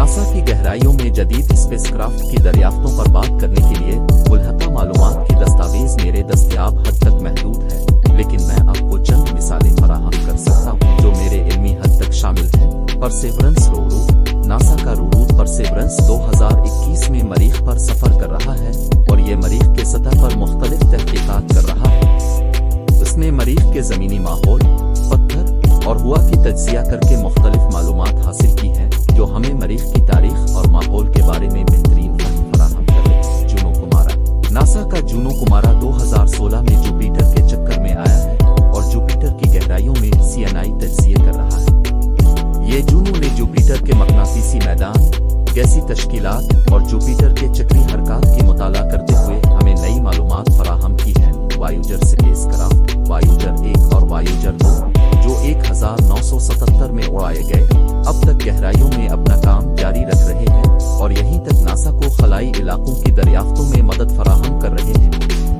NASA की गहराइयों में जदीद स्पेसक्राफ्ट की दरियाफ्तों पर बात करने के लिए मुल्हका मालूमात की दस्तावेज मेरे दस्तयाब हद तक महदूद है, लेकिन मैं आपको चंद मिसालें फराहम कर सकता हूँ जो मेरे इल्मी हद तक शामिल है। Perseverance rover. नासा का रोवर परसेवरेंस 2021 में मरीख पर सफर कर रहा है और ये मरीख के सतह पर मुख्तलिफ तहकीकात कर रहा है। उसने मरीख के ज़मीनी माहौल, पत्थर और हवा की तज्जिया करके मुख्तलिफ मालूमात हासिल की हैं जो हमें मरीख की तारीख और माहौल के बारे में बेहतरीन फहम फराहम करे। जूनो कुमारा। नासा का जूनो कुमारा 2016 में जुपिटर के चक्कर में आया है और जुपिटर की गहराइयों में सीएनआई तज्जिए कर रहा है। ये जूनो ने जुपिटर के मकनातीसी मैदान, गैसी तश्कीलात और जुपिटर के चक्री हरकत की मुताला करते हुए हमें नई मालूमात फराहम की है। वायुजर स्पेसक्राफ्ट वायुजर 1 और वायुजर 2 जो 1977 में उड़ाए गए, अब तक गहराइयों में अपना काम जारी रख रहे हैं और यहीं तक नासा को खलाई इलाकों की दरियाफ्तों में मदद फराहम कर रहे हैं।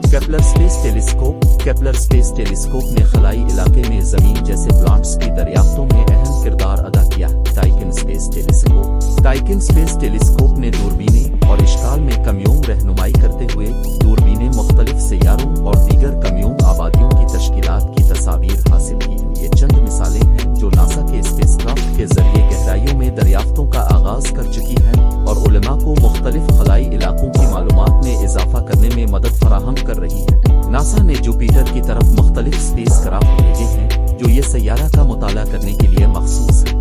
Kepler space telescope. Kepler space telescope ने खलाई इलाके में जमीन जैसे प्लांट्स की दरियाफ्तों में अहम किरदार अदा किया। Tycoon space telescope. Tycoon space telescope ने दूरबीनें और इश्काल में कमयूम रहनुमाई करते हुए दूरबीनें मुख्तलिफ सैयारों और दीगर कमयूम आबादियों की तश्कीलात की तस्वीर हासिल की। ये चंद मिसालें हैं जो नासा के स्पेसक्राफ्ट के जरिए गहराइयों में दरियाफ्तों का आगाज कर चुकी है और उलमा को मुख्तलिफ खलाई इलाकों की मालूमात में इजाफा करने में मदद फराहम कर रही है। नासा ने जुपिटर की तरफ मुख्तलिफ स्पेसक्राफ्ट भेजे हैं जो ये सैयारा का मुताला करने के लिए मखसूस है।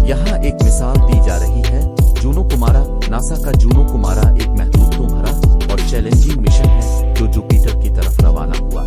यहाँ एक मिसाल दी जा रही है, जूनो कुमारा। नासा का जूनो कुमारा एक महदूदों भरा और चैलेंजिंग मिशन है जो जुपिटर की तरफ रवाना हुआ।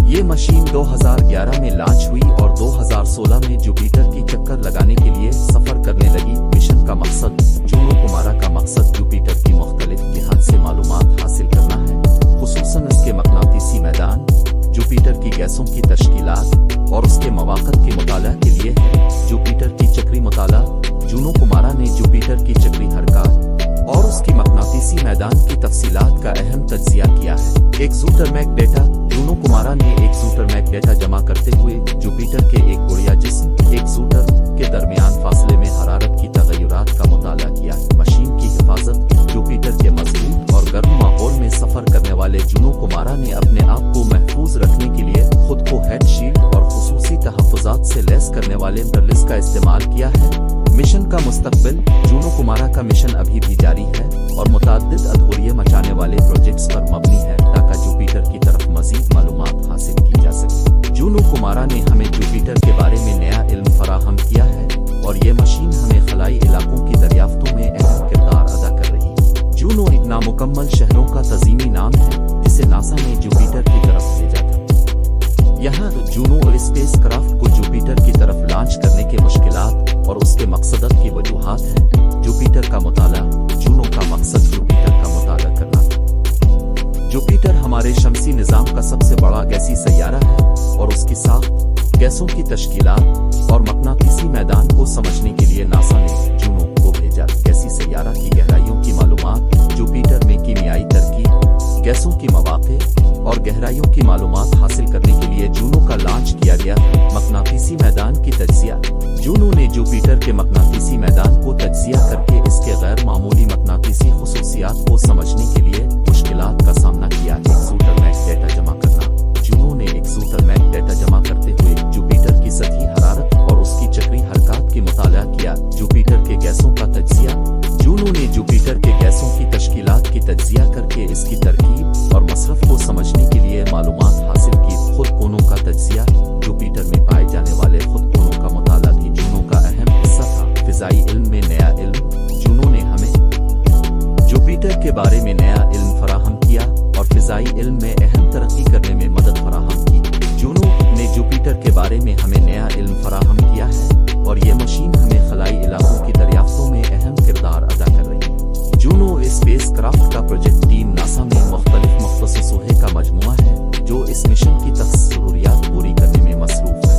ये मशीन 2011 में लॉन्च हुई और 2016 में जुपिटर की चक्कर लगाने के लिए सफर करने लगी। मिशन का मकसद, जूनो कुमारा का मकसद जुपिटर की मुख्तलिफ जिहाद से मालूमात हासिल करना है, खुसूसन उसके मकनातीसी मैदान, जुपिटर की गैसों की तश्कीलात और उसके मवाक़ित के मुताला के लिए है। जुपिटर की चक्री मुताला। जूनो कुमारा ने जुपिटर की चक्री हरकत और उसकी मकनातीसी मैदान की तफसीलात का अहम तज्जिया किया है। Exothermic data. जूनो कुमारा ने एक्सोथर्मिक डेटा जमा करते हुए जुपिटर के एक गुड़िया जिस्म एक्सोटर के दरमियान फासले में हरारत की तगय्युरात का मुताला किया है। मशीन की हिफाजत। जुपिटर के मजबूत और गर्म माहौल में सफर करने वाले जूनो कुमारा ने अपने आप को महफूज रखने के लिए खुद को हेड शील्ड और खुसूसी तहफ़्फ़ुज़ात से लैस करने वाले बर्लिस का इस्तेमाल किया है। मिशन का मुस्तकबिल। जूनो कुमारा का मिशन अभी भी जारी है और मुतअद्दिद अधूरिये मचाने वाले प्रोजेक्ट्स पर मबनी है ताकि जुपिटर की तरफ मजीद मालूमात हासिल की जा सके। जूनो कुमारा ने हमें जुपिटर के बारे में नया इल्म फराहम किया है और ये मशीन हमें खलाई इलाकों की दरियाफ्तों में अहम किरदार अदा कर रही है। जूनो एक नामुकम्मल शहरों का तज़ीमी नाम है जिसे नासा ने जुपिटर की तरफ भेजा था। यहाँ जूनो स्पेसक्राफ्ट को जुपिटर की तरफ लॉन्च करने के मुश्किलात और उसके मकसद की वजूहात हैं। जुपिटर का मुताला। जूनो का मकसद जुपिटर का मुताला करना था। जुपिटर हमारे शमसी निज़ाम का सबसे बड़ा गैसी सैयारा है और उसकी साख्त, गैसों की तश्कीलात और मकनातीसी मैदान को समझने के लिए नासा ने जूनो को भेजा। गैसी सैयारा की गहराइयों की मालूमात। जुपिटर में कीमियाई तरकीब, गैसों की मवाक़े और गहराइयों की मालूमात हासिल करने के लिए जूनो का लॉन्च किया गया। मकनातीसी मैदान की तज्जिया। जूनो ने जुपिटर के मकनातीसी मैदान को तज्जिया करके इसके गैर मामूली मकनातीसी खुसूसियात को समझने के लिए मुश्किलात का सामना किया। एक्सोथर्मिक डेटा जमा करना। जूनो ने एक्सोथर्मिक डेटा जमा करते हुए जुपिटर की सतही हरारत और उसकी चक्री हरकत की मुताला किया। जुपिटर के गैसों का तज्जिया। जूनो ने जुपिटर के गैसों की तश्कीलात की तज्जिया करके इसकी तरकीब और मसरफ को समझने के लिए मालूमात हासिल की। खुद कोनों का तज्जिया। जुपिटर में पाए जाने वाले खुद कोनों का मुताला भी जूनो का अहम हिस्सा था। फिज़ाई इल्म में नया इल्म। जूनो ने हमें जुपिटर के बारे में नया इल्म फराहम किया और फिज़ाई इल्म में अहम तरक्की करने में मदद फराहम की। जूनो ने जुपिटर के बारे में हमें नया इल्म फराहम किया है और ये मशीन हमें खलाई इलाकों की दरियाफ्तों में अहम किरदार अदा कर रही है। जूनो स्पेसक्राफ्ट का प्रोजेक्ट टीम नासा में मुख्तलिफ मुख्तससोहे का मजमुआ है जो इस मिशन की ज़रूरियात पूरी करने में मसरूफ है।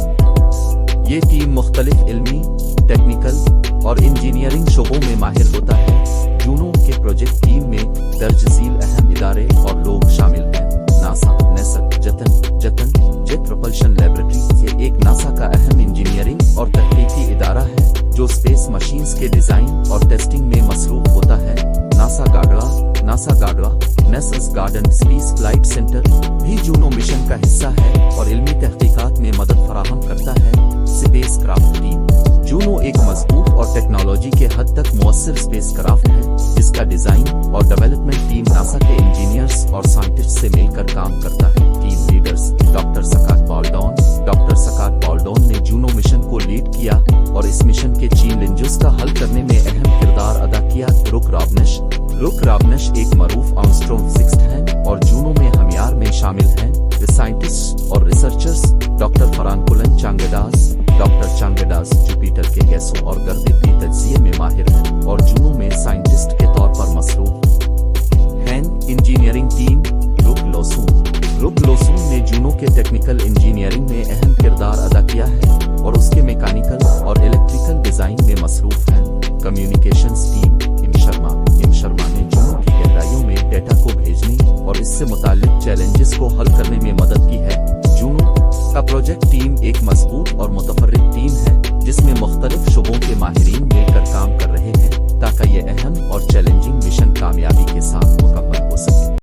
ये टीम मुख्तलिफ इल्मी, टेक्निकल और इंजीनियरिंग शोबों में माहिर होता है। जूनो के प्रोजेक्ट टीम में दर्ज झील अहम इदारे और लोग शामिल हैं। नासा, नेसक, जतन जेट प्रोपल्शन लैबोरेटरी। ये एक नासा का अहम इंजीनियरिंग और तकनीकी इदारा है जो स्पेस मशीन्स के डिज़ाइन और टेस्टिंग में मसरूफ होता है। NASA Ghaghara Nessus garden space flight centre भी जूनो मिशन का हिस्सा है और इल्मी तहकीकात में मदद फराहम करता है। स्पेस क्राफ्ट टीम जूनो एक मजबूत और टेक्नोलॉजी के हद तक मुअस्सिर स्पेस क्राफ्ट है, जिसका डिजाइन और डेवलपमेंट टीम नासा के इंजीनियर्स और साइंटिस्ट से मिलकर काम करता है। टीम लीडर्स डॉक्टर सकात बॉल्डोन ने जूनो मिशन को लीड किया और इस मिशन के चैलेंजेस का हल करने में अहम किरदार अदा किया। रुक रावनेश एक मरूफ आर्मस्ट्रॉन्ग फिजिसिस्ट हैं और जूनो में हमियार में शामिल हैं। साइंटिस्ट और रिसर्चर्स डॉक्टर फरानकुलन चांगेडास जुपिटर के गैसों और गर्दे की तज्जिए में माहिर हैं और जूनो में साइंटिस्ट के तौर पर मसरूफ हैं। इंजीनियरिंग टीम रुक लोसून ने जूनो के टेक्निकल इंजीनियरिंग में अहम किरदार अदा किया है और उसके मैकेनिकल और इलेक्ट्रिकल डिजाइन में मसरूफ हैं। कम्युनिकेशंस टीम इम शर्मा ने जूनो की गहराइयों में डेटा को भेजने और इससे मुताल्लिक चैलेंजेस को हल करने में मदद की है। जूनो का प्रोजेक्ट टीम एक मजबूत और मुतफर्रिक टीम है जिसमें मुख्तलिफ शुबों के माहिरीन मिलकर